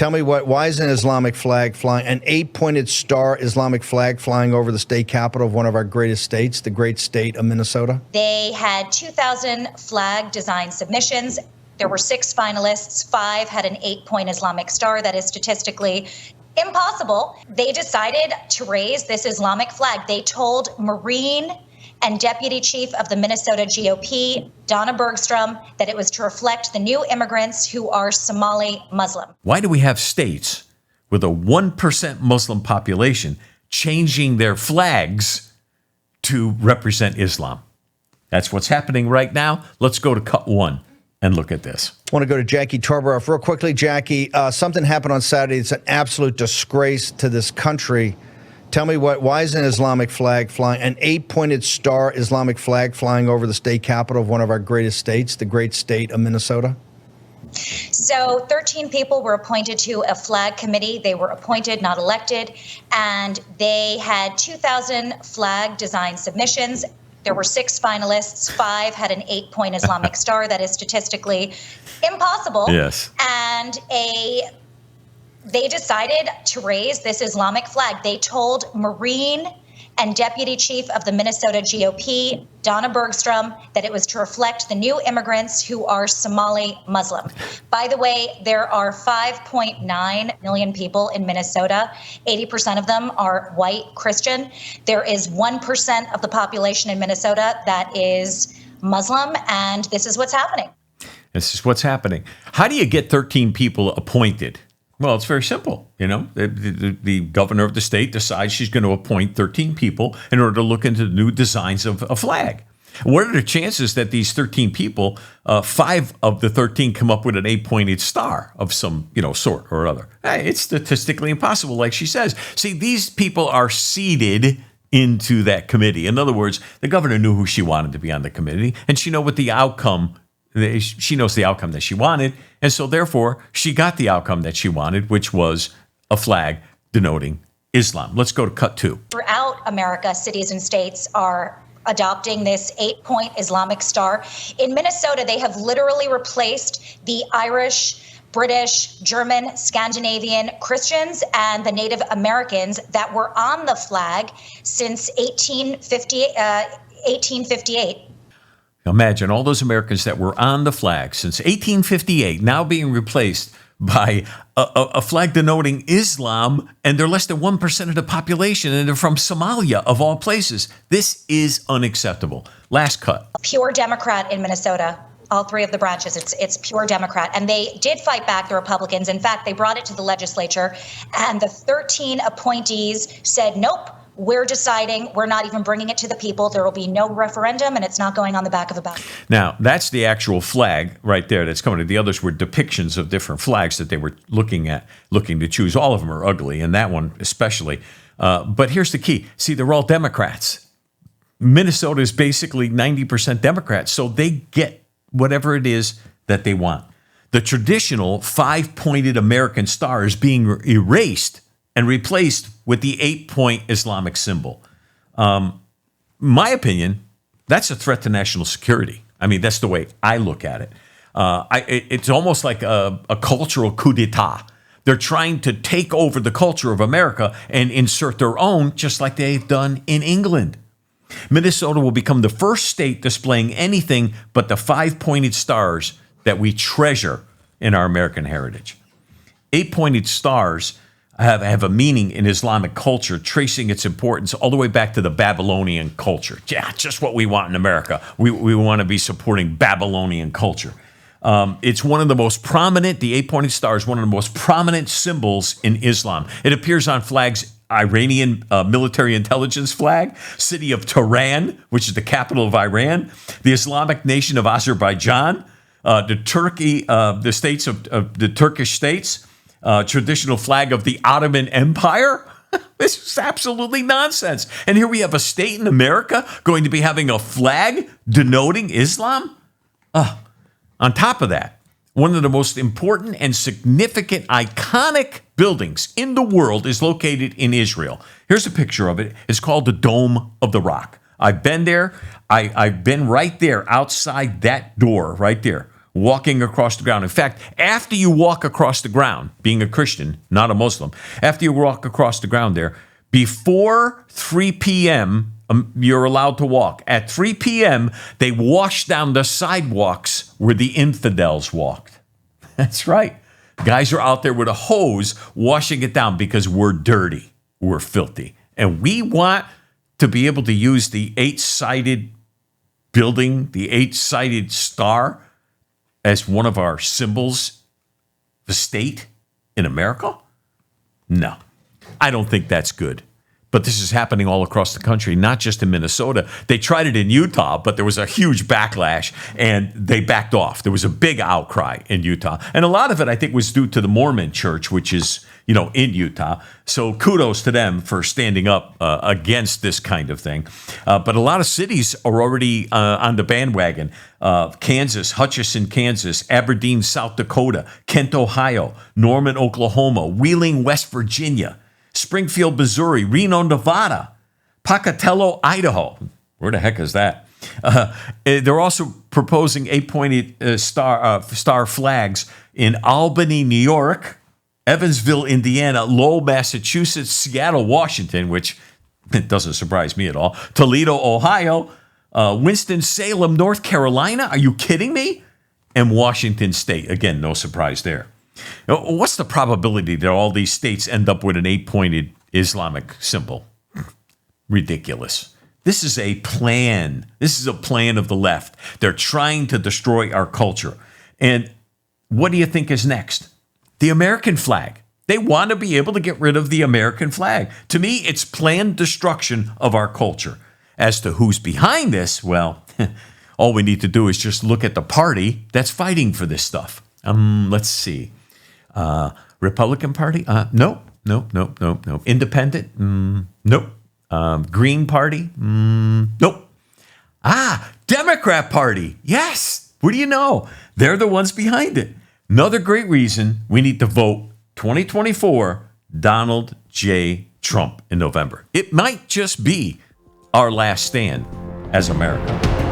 Tell me why is an Islamic flag flying, an 8-pointed star Islamic flag flying over the state capital of one of our greatest states, the great state of Minnesota? They had 2,000 flag design submissions. There were 6 finalists. 5 had an 8-point Islamic star. That is statistically impossible. They decided to raise this Islamic flag. They told Marine and Deputy Chief of the Minnesota GOP, Donna Bergstrom, that it was to reflect the new immigrants who are Somali Muslim. Why do we have states with a 1% Muslim population changing their flags to represent Islam? That's what's happening right now. Let's go to cut 1 and look at this. I want to go to Jackie Tarborough real quickly. Jackie, something happened on Saturday. It's an absolute disgrace to this country. Tell me why is an Islamic flag flying, an 8-pointed star Islamic flag flying over the state capital of one of our greatest states, the great state of Minnesota? So 13 people were appointed to a flag committee. They were appointed, not elected, and they had 2,000 flag design submissions. There were 6 finalists. 5 had an 8-point Islamic star. That is statistically impossible. Yes. And they decided to raise this Islamic flag. They told Marine and Deputy Chief of the Minnesota GOP, Donna Bergstrom, that it was to reflect the new immigrants who are Somali Muslim. By the way, there are 5.9 million people in Minnesota. 80% of them are white Christian. There is 1% of the population in Minnesota that is Muslim, and this is what's happening. This is what's happening. How do you get 13 people appointed? Well, it's very simple. You know, the governor of the state decides she's going to appoint 13 people in order to look into the new designs of a flag. What are the chances that these 13 people, 5 of the 13 come up with an 8-pointed star of some, sort or other? It's statistically impossible, like she says. See, these people are seeded into that committee. In other words, the governor knew who she wanted to be on the committee, and she knows the outcome that she wanted, and so therefore she got the outcome that she wanted, which was a flag denoting Islam. Let's go to cut 2. Throughout America, cities and states are adopting this 8-point Islamic star. In Minnesota, they have literally replaced the Irish, British, German, Scandinavian Christians and the Native Americans that were on the flag since 1858. Imagine all those Americans that were on the flag since 1858 now being replaced by a flag denoting Islam, and they're less than 1% of the population, and they're from Somalia, of all places. This is unacceptable. Last cut. Pure Democrat in Minnesota. All 3 of the branches, it's pure Democrat. And they did fight back, the Republicans. In fact, they brought it to the legislature, and the 13 appointees said, nope, we're deciding, we're not even bringing it to the people. There will be no referendum, and it's not going on the back of a ballot. Now, that's the actual flag right there that's coming. The others were depictions of different flags that they were looking to choose. All of them are ugly, and that one especially. But here's the key. See, they're all Democrats. Minnesota is basically 90% Democrats, so they get whatever it is that they want. The traditional 5-pointed American star is being erased and replaced with the 8-point Islamic symbol. My opinion, that's a threat to national security. I mean, that's the way I look at it. It's almost like a cultural coup d'etat. They're trying to take over the culture of America and insert their own, just like they've done in England. Minnesota will become the first state displaying anything but the 5-pointed stars that we treasure in our American heritage. 8-pointed stars have a meaning in Islamic culture, tracing its importance all the way back to the Babylonian culture. Yeah, just what we want in America. We want to be supporting Babylonian culture. It's one of the most prominent, the 8-pointed star is one of the most prominent symbols in Islam. It appears on flags, Iranian military intelligence flag, city of Tehran, which is the capital of Iran, the Islamic nation of Azerbaijan, the states of the Turkish states, traditional flag of the Ottoman Empire. This is absolutely nonsense. And here we have a state in America going to be having a flag denoting Islam. On top of that, one of the most important and significant iconic buildings in the world is located in Israel. Here's a picture of it. It's called the Dome of the Rock. I've been there. I've been right there outside that door right there walking across the ground. In fact, after you walk across the ground, being a Christian, not a Muslim, after you walk across the ground there, before 3 p.m., you're allowed to walk. At 3 p.m., they wash down the sidewalks where the infidels walked. That's right. Guys are out there with a hose washing it down because we're dirty. We're filthy. And we want to be able to use the 8-sided building, the 8-sided star, as one of our symbols, the state in America? No, I don't think that's good. But this is happening all across the country, not just in Minnesota. They tried it in Utah, but there was a huge backlash, and they backed off. There was a big outcry in Utah. And a lot of it, I think, was due to the Mormon church, which is, in Utah. So kudos to them for standing up against this kind of thing. But a lot of cities are already on the bandwagon. Kansas, Hutchinson, Kansas, Aberdeen, South Dakota, Kent, Ohio, Norman, Oklahoma, Wheeling, West Virginia, Springfield, Missouri, Reno, Nevada, Pocatello, Idaho. Where the heck is that? They're also proposing 8-pointed star flags in Albany, New York, Evansville, Indiana, Lowell, Massachusetts, Seattle, Washington, which it doesn't surprise me at all, Toledo, Ohio, Winston-Salem, North Carolina. Are you kidding me? And Washington State. Again, no surprise there. What's the probability that all these states end up with an 8-pointed Islamic symbol? Ridiculous. This is a plan. This is a plan of the left. They're trying to destroy our culture. And what do you think is next? The American flag. They want to be able to get rid of the American flag. To me, it's planned destruction of our culture. As to who's behind this, well, all we need to do is just look at the party that's fighting for this stuff. Let's see. Republican Party? Nope. Independent? Nope. Green Party? Nope. Democrat Party. Yes. What do you know? They're the ones behind it. Another great reason we need to vote 2024 Donald J. Trump in November. It might just be our last stand as America.